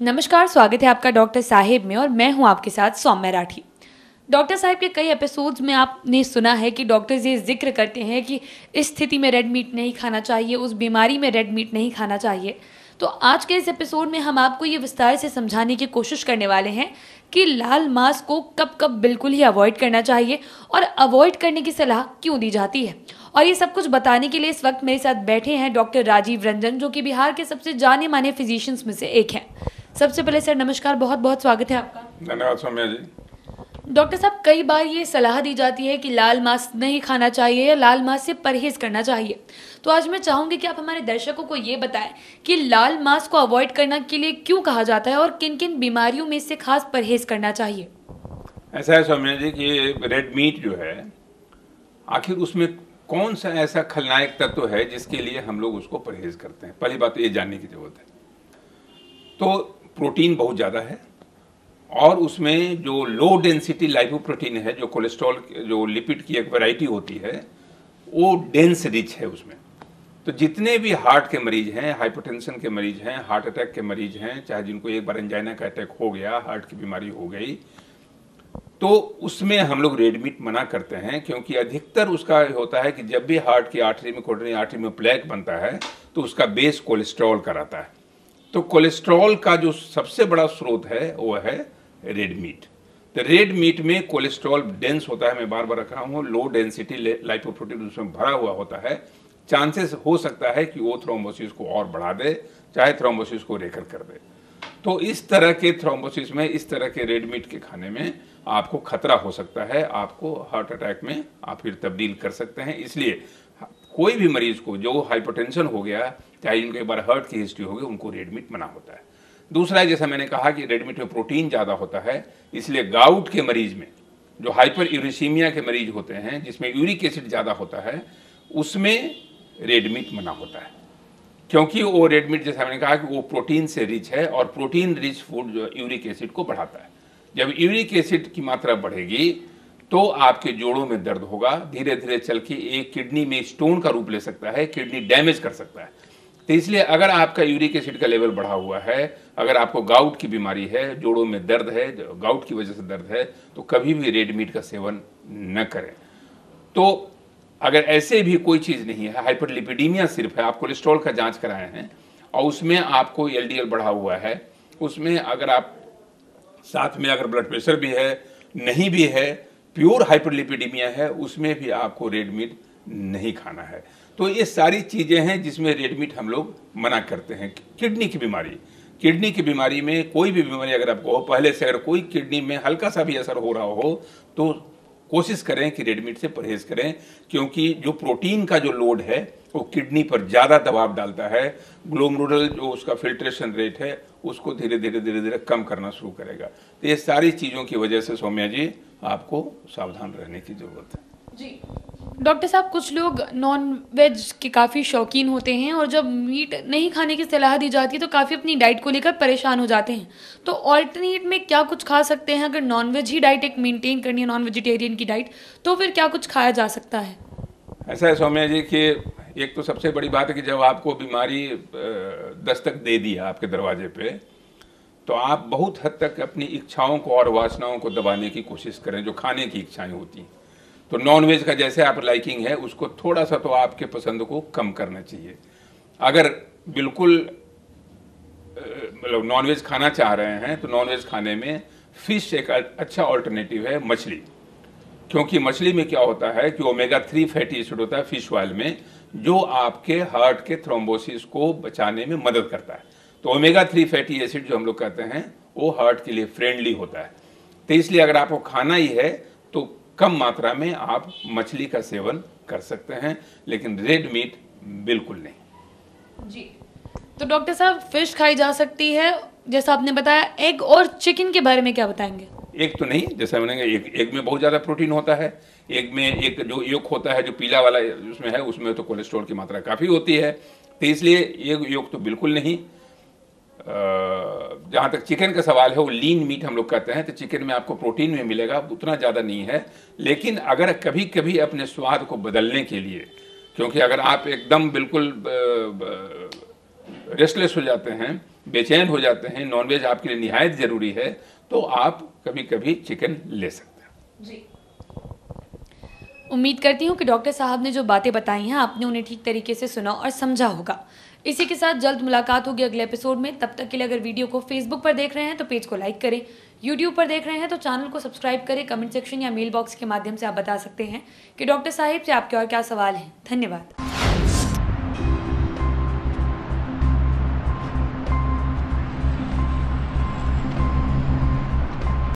नमस्कार, स्वागत है आपका डॉक्टर साहिब में और मैं हूं आपके साथ सौम्या राठी। डॉक्टर साहिब के कई एपिसोड्स में आपने सुना है कि डॉक्टर्स ये जिक्र करते हैं कि इस स्थिति में रेड मीट नहीं खाना चाहिए, उस बीमारी में रेड मीट नहीं खाना चाहिए। तो आज के इस एपिसोड में हम आपको ये विस्तार से समझाने की कोशिश करने वाले हैं कि लाल मांस को कब कब बिल्कुल ही अवॉइड करना चाहिए और अवॉइड करने की सलाह क्यों दी जाती है। और ये सब कुछ बताने के लिए इस वक्त मेरे साथ बैठे हैं डॉक्टर राजीव रंजन, जो कि बिहार के सबसे जाने माने फिजिशियंस में से एक हैं। सबसे पहले सर नमस्कार, बहुत बहुत स्वागत है आपका। धन्यवाद सौम्या जी। डॉक्टर साहब, कई बार ये सलाह दी जाती है कि लाल मांस नहीं खाना चाहिए या लाल मांस से परहेज करना चाहिए। तो आज मैं चाहूंगी कि आप हमारे दर्शकों को ये बताएं कि लाल मांस को अवॉइड करने के लिए क्यों कहा जाता है और किन किन बीमारियों में इससे खास परहेज करना चाहिए। ऐसा है सौम्या जी कि रेड मीट जो है, आखिर उसमें कौन सा ऐसा खलनायक तत्व है जिसके लिए हम लोग उसको परहेज करते हैं। पहली बात तो ये जानने की जरूरत है। तो प्रोटीन बहुत ज़्यादा है और उसमें जो लो डेंसिटी लाइपोप्रोटीन है, जो कोलेस्ट्रॉल, जो लिपिड की एक वैरायटी होती है, वो डेंस रिच है उसमें। तो जितने भी हार्ट के मरीज हैं, हाइपरटेंशन के मरीज हैं, हार्ट अटैक के मरीज हैं, चाहे जिनको एक बार एंजाइना का अटैक हो गया, हार्ट की बीमारी हो गई, तो उसमें हम लोग रेड मीट मना करते हैं। क्योंकि अधिकतर उसका होता है कि जब भी हार्ट की आर्टरी में, कोरोनरी आर्टरी में प्लेक बनता है तो उसका बेस कोलेस्ट्रॉल का रहता है। तो कोलेस्ट्रॉल का जो सबसे बड़ा स्रोत है वो है रेड मीट। तो रेड मीट में कोलेस्ट्रॉल डेंस होता है, मैं बार बार रख रहा हूँ, लो डेंसिटी लाइपोप्रोटीन उसमें भरा हुआ होता है। चांसेस हो सकता है कि वो थ्रोम्बोसिस को और बढ़ा दे, चाहे थ्रोम्बोसिस को रेकर कर दे। तो इस तरह के थ्रोम्बोसिस में, इस तरह के रेड मीट के खाने में आपको खतरा हो सकता है, आपको हार्ट अटैक में आप फिर तब्दील कर सकते हैं। इसलिए कोई भी मरीज को जो हाइपरटेंशन हो गया, चाहे जिनको एक बार हार्ट की हिस्ट्री हो गई, उनको रेड मीट मना होता है। दूसरा, जैसा मैंने कहा कि रेड मीट में प्रोटीन ज़्यादा होता है, इसलिए गाउट के मरीज में, जो हाइपर यूरिसीमिया के मरीज होते हैं, जिसमें यूरिक एसिड ज़्यादा होता है, उसमें रेड मीट मना होता है। क्योंकि वो रेड मीट, जैसा मैंने कहा, कि वो प्रोटीन से रिच है और प्रोटीन रिच फूड जो यूरिक एसिड को बढ़ाता है। जब यूरिक एसिड की मात्रा बढ़ेगी तो आपके जोड़ों में दर्द होगा, धीरे धीरे चल के एक किडनी में स्टोन का रूप ले सकता है, किडनी डैमेज कर सकता है। तो इसलिए अगर आपका यूरिक एसिड का लेवल बढ़ा हुआ है, अगर आपको गाउट की बीमारी है, जोड़ों में दर्द है, गाउट की वजह से दर्द है, तो कभी भी रेड मीट का सेवन न करें। तो अगर ऐसे भी कोई चीज़ नहीं है, हाइपरलिपिडीमिया सिर्फ है, आप कोलेस्ट्रॉल का जांच कराए हैं और उसमें आपको एलडीएल बढ़ा हुआ है, उसमें अगर आप साथ में अगर ब्लड प्रेशर भी है, नहीं भी है, प्योर हाइपरलिपिडीमिया है, उसमें भी आपको रेड मीट नहीं खाना है। तो ये सारी चीज़ें हैं जिसमें रेड मीट हम लोग मना करते हैं। किडनी की बीमारी में कोई भी बीमारी अगर आपको हो, पहले से अगर कोई किडनी में हल्का सा भी असर हो रहा हो, तो कोशिश करें कि रेड मीट से परहेज करें। क्योंकि जो प्रोटीन का जो लोड है वो किडनी पर ज़्यादा दबाव डालता है। ग्लोमेरुलर जो उसका फिल्ट्रेशन रेट है उसको धीरे धीरे कम करना शुरू करेगा। तो ये सारी चीज़ों की वजह से सौम्या जी आपको सावधान रहने की ज़रूरत है। जी डॉक्टर साहब, कुछ लोग नॉन वेज के काफ़ी शौकीन होते हैं और जब मीट नहीं खाने की सलाह दी जाती है तो काफ़ी अपनी डाइट को लेकर परेशान हो जाते हैं। तो ऑल्टरनेट में क्या कुछ खा सकते हैं? अगर नॉन वेज ही डाइट एक मेंटेन करनी है, नॉन वेजिटेरियन की डाइट, तो फिर क्या कुछ खाया जा सकता है? ऐसा है सौम्या जी कि एक तो सबसे बड़ी बात है कि जब आपको बीमारी दस्तक दे दिया आपके दरवाजे पे, तो आप बहुत हद तक अपनी इच्छाओं को और वासनाओं को दबाने की कोशिश करें, जो खाने की इच्छाएं होती हैं। तो नॉन वेज का जैसे आप लाइकिंग है, उसको थोड़ा सा तो आपके पसंद को कम करना चाहिए। अगर बिल्कुल मतलब नॉन वेज खाना चाह रहे हैं तो नॉन वेज खाने में फिश एक अच्छा ऑल्टरनेटिव है, मछली। क्योंकि मछली में क्या होता है कि ओमेगा 3 फैटी एसिड होता है फिश ऑयल में, जो आपके हार्ट के थ्रोम्बोसिस को बचाने में मदद करता है। तो ओमेगा 3 फैटी एसिड जो हम लोग कहते हैं वो हार्ट के लिए फ्रेंडली होता है। तो इसलिए अगर आपको खाना ही है तो कम मात्रा में आप मछली का सेवन कर सकते हैं, लेकिन रेड मीट बिल्कुल नहीं। जी, तो डॉक्टर साहब, फिश खाई जा सकती है जैसा आपने बताया। एग और चिकन के बारे में क्या बताएंगे? एक तो नहीं, जैसा मैंने एक में बहुत ज़्यादा प्रोटीन होता है। एक में एक जो योग होता है, जो पीला वाला उसमें है, उसमें तो कोलेस्ट्रॉल की मात्रा काफ़ी होती है। तो इसलिए ये योग तो बिल्कुल नहीं। जहाँ तक चिकन का सवाल है, वो लीन मीट हम लोग कहते हैं, तो चिकन में आपको प्रोटीन भी मिलेगा, उतना ज़्यादा नहीं है। लेकिन अगर कभी कभी अपने स्वाद को बदलने के लिए, क्योंकि अगर आप एकदम बिल्कुल रेस्टलेस हो जाते हैं, बेचैन हो जाते हैं, नॉनवेज आपके लिए निहायत ज़रूरी है, तो आप कभी कभी चिकन ले सकते हैं। जी, उम्मीद करती हूँ कि डॉक्टर साहब ने जो बातें बताई हैं आपने उन्हें ठीक तरीके से सुना और समझा होगा। इसी के साथ जल्द मुलाकात होगी अगले एपिसोड में। तब तक के लिए अगर वीडियो को फेसबुक पर देख रहे हैं तो पेज को लाइक करें, यूट्यूब पर देख रहे हैं तो चैनल को सब्सक्राइब करें। कमेंट सेक्शन या मेल बॉक्स के माध्यम से आप बता सकते हैं कि डॉक्टर साहिब से आपके और क्या सवाल हैं। धन्यवाद।